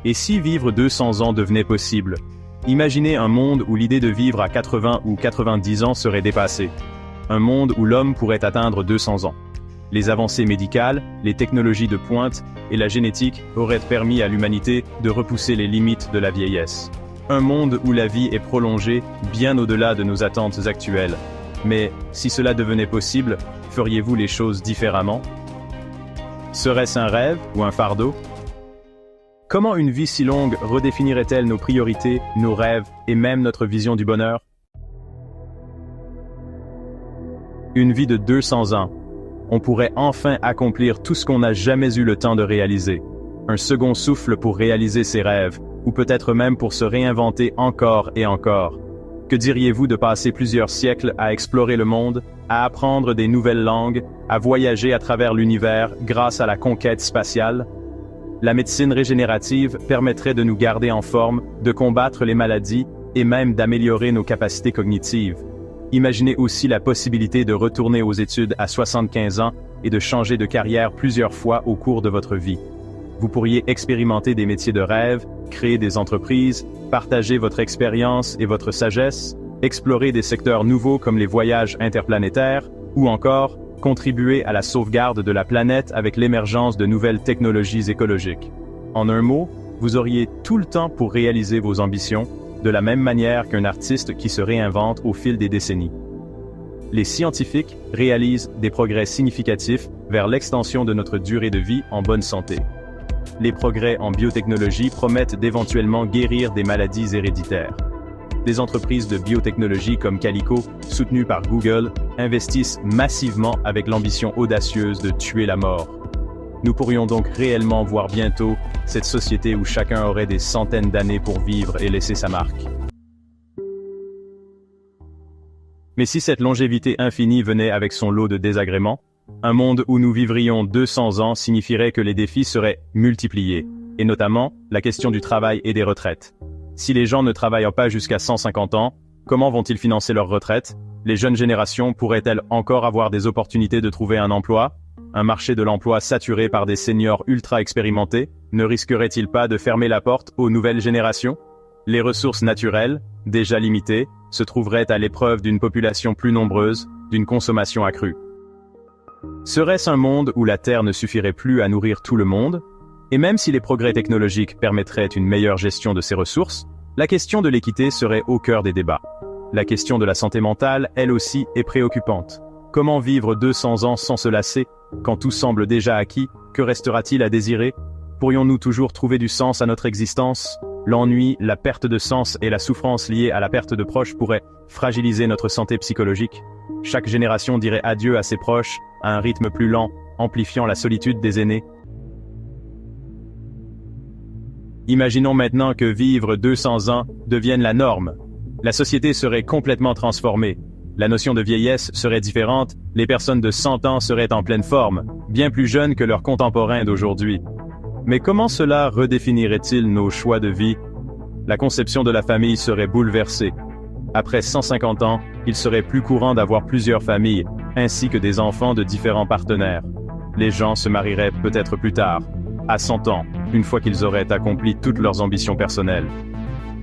Et si vivre 200 ans devenait possible? Imaginez un monde où l'idée de vivre à 80 ou 90 ans serait dépassée. Un monde où l'homme pourrait atteindre 200 ans. Les avancées médicales, les technologies de pointe et la génétique auraient permis à l'humanité de repousser les limites de la vieillesse. Un monde où la vie est prolongée bien au-delà de nos attentes actuelles. Mais si cela devenait possible, feriez-vous les choses différemment? Serait-ce un rêve ou un fardeau? Comment une vie si longue redéfinirait-elle nos priorités, nos rêves et même notre vision du bonheur? Une vie de 200 ans. On pourrait enfin accomplir tout ce qu'on n'a jamais eu le temps de réaliser. Un second souffle pour réaliser ses rêves, ou peut-être même pour se réinventer encore et encore. Que diriez-vous de passer plusieurs siècles à explorer le monde, à apprendre des nouvelles langues, à voyager à travers l'univers grâce à la conquête spatiale? La médecine régénérative permettrait de nous garder en forme, de combattre les maladies et même d'améliorer nos capacités cognitives. Imaginez aussi la possibilité de retourner aux études à 75 ans et de changer de carrière plusieurs fois au cours de votre vie. Vous pourriez expérimenter des métiers de rêve, créer des entreprises, partager votre expérience et votre sagesse, explorer des secteurs nouveaux comme les voyages interplanétaires, ou encore contribuer à la sauvegarde de la planète avec l'émergence de nouvelles technologies écologiques. En un mot, vous auriez tout le temps pour réaliser vos ambitions, de la même manière qu'un artiste qui se réinvente au fil des décennies. Les scientifiques réalisent des progrès significatifs vers l'extension de notre durée de vie en bonne santé. Les progrès en biotechnologie promettent d'éventuellement guérir des maladies héréditaires. Des entreprises de biotechnologie comme Calico, soutenues par Google, investissent massivement avec l'ambition audacieuse de tuer la mort. Nous pourrions donc réellement voir bientôt cette société où chacun aurait des centaines d'années pour vivre et laisser sa marque. Mais si cette longévité infinie venait avec son lot de désagréments, un monde où nous vivrions 200 ans signifierait que les défis seraient multipliés, et notamment la question du travail et des retraites. Si les gens ne travaillent pas jusqu'à 150 ans, comment vont-ils financer leur retraite? Les jeunes générations pourraient-elles encore avoir des opportunités de trouver un emploi? Un marché de l'emploi saturé par des seniors ultra expérimentés ne risquerait-il pas de fermer la porte aux nouvelles générations? Les ressources naturelles, déjà limitées, se trouveraient à l'épreuve d'une population plus nombreuse, d'une consommation accrue. Serait-ce un monde où la Terre ne suffirait plus à nourrir tout le monde? Et même si les progrès technologiques permettraient une meilleure gestion de ces ressources, la question de l'équité serait au cœur des débats. La question de la santé mentale, elle aussi, est préoccupante. Comment vivre 200 ans sans se lasser? Quand tout semble déjà acquis, que restera-t-il à désirer? Pourrions-nous toujours trouver du sens à notre existence? L'ennui, la perte de sens et la souffrance liée à la perte de proches pourraient fragiliser notre santé psychologique. Chaque génération dirait adieu à ses proches, à un rythme plus lent, amplifiant la solitude des aînés. Imaginons maintenant que vivre 200 ans devienne la norme. La société serait complètement transformée. La notion de vieillesse serait différente, les personnes de 100 ans seraient en pleine forme, bien plus jeunes que leurs contemporains d'aujourd'hui. Mais comment cela redéfinirait-il nos choix de vie? La conception de la famille serait bouleversée. Après 150 ans, il serait plus courant d'avoir plusieurs familles, ainsi que des enfants de différents partenaires. Les gens se marieraient peut-être plus tard, à 100 ans, une fois qu'ils auraient accompli toutes leurs ambitions personnelles.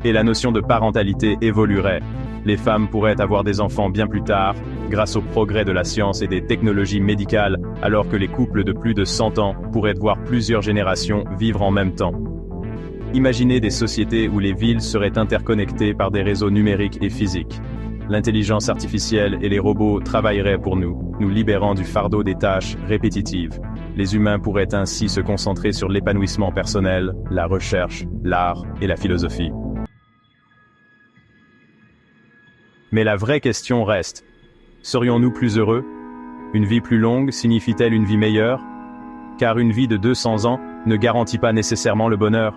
Et la notion de parentalité évoluerait. Les femmes pourraient avoir des enfants bien plus tard, grâce au progrès de la science et des technologies médicales, alors que les couples de plus de 100 ans pourraient voir plusieurs générations vivre en même temps. Imaginez des sociétés où les villes seraient interconnectées par des réseaux numériques et physiques. L'intelligence artificielle et les robots travailleraient pour nous, nous libérant du fardeau des tâches répétitives. Les humains pourraient ainsi se concentrer sur l'épanouissement personnel, la recherche, l'art et la philosophie. Mais la vraie question reste, serions-nous plus heureux? Une vie plus longue signifie-t-elle une vie meilleure? Car une vie de 200 ans ne garantit pas nécessairement le bonheur.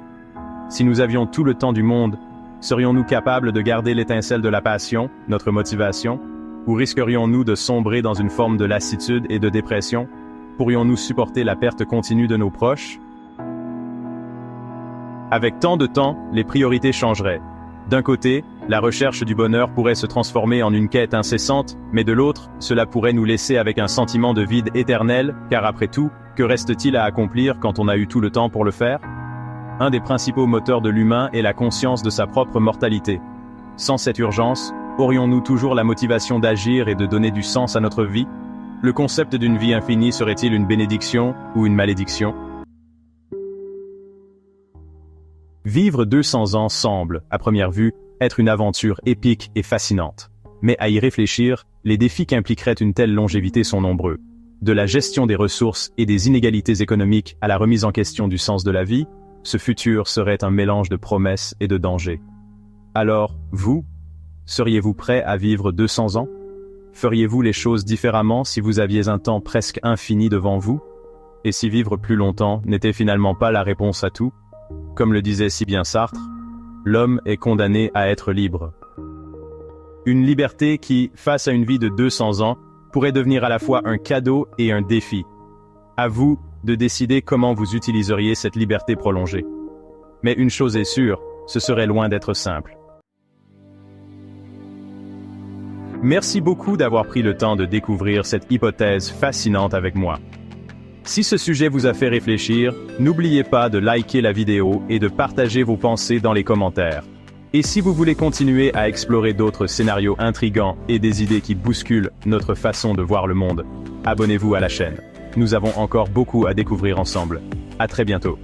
Si nous avions tout le temps du monde, serions-nous capables de garder l'étincelle de la passion, notre motivation? Ou risquerions-nous de sombrer dans une forme de lassitude et de dépression? Pourrions-nous supporter la perte continue de nos proches? Avec tant de temps, les priorités changeraient. D'un côté, la recherche du bonheur pourrait se transformer en une quête incessante, mais de l'autre, cela pourrait nous laisser avec un sentiment de vide éternel, car après tout, que reste-t-il à accomplir quand on a eu tout le temps pour le faire? Un des principaux moteurs de l'humain est la conscience de sa propre mortalité. Sans cette urgence, aurions-nous toujours la motivation d'agir et de donner du sens à notre vie? Le concept d'une vie infinie serait-il une bénédiction ou une malédiction? Vivre 200 ans semble, à première vue, être une aventure épique et fascinante. Mais à y réfléchir, les défis qu'impliquerait une telle longévité sont nombreux. De la gestion des ressources et des inégalités économiques à la remise en question du sens de la vie, ce futur serait un mélange de promesses et de dangers. Alors, vous, seriez-vous prêt à vivre 200 ans? Feriez-vous les choses différemment si vous aviez un temps presque infini devant vous? Et si vivre plus longtemps n'était finalement pas la réponse à tout? Comme le disait si bien Sartre, l'homme est condamné à être libre. Une liberté qui, face à une vie de 200 ans, pourrait devenir à la fois un cadeau et un défi. À vous de décider comment vous utiliseriez cette liberté prolongée. Mais une chose est sûre, ce serait loin d'être simple. Merci beaucoup d'avoir pris le temps de découvrir cette hypothèse fascinante avec moi. Si ce sujet vous a fait réfléchir, n'oubliez pas de liker la vidéo et de partager vos pensées dans les commentaires. Et si vous voulez continuer à explorer d'autres scénarios intrigants et des idées qui bousculent notre façon de voir le monde, abonnez-vous à la chaîne. Nous avons encore beaucoup à découvrir ensemble. À très bientôt.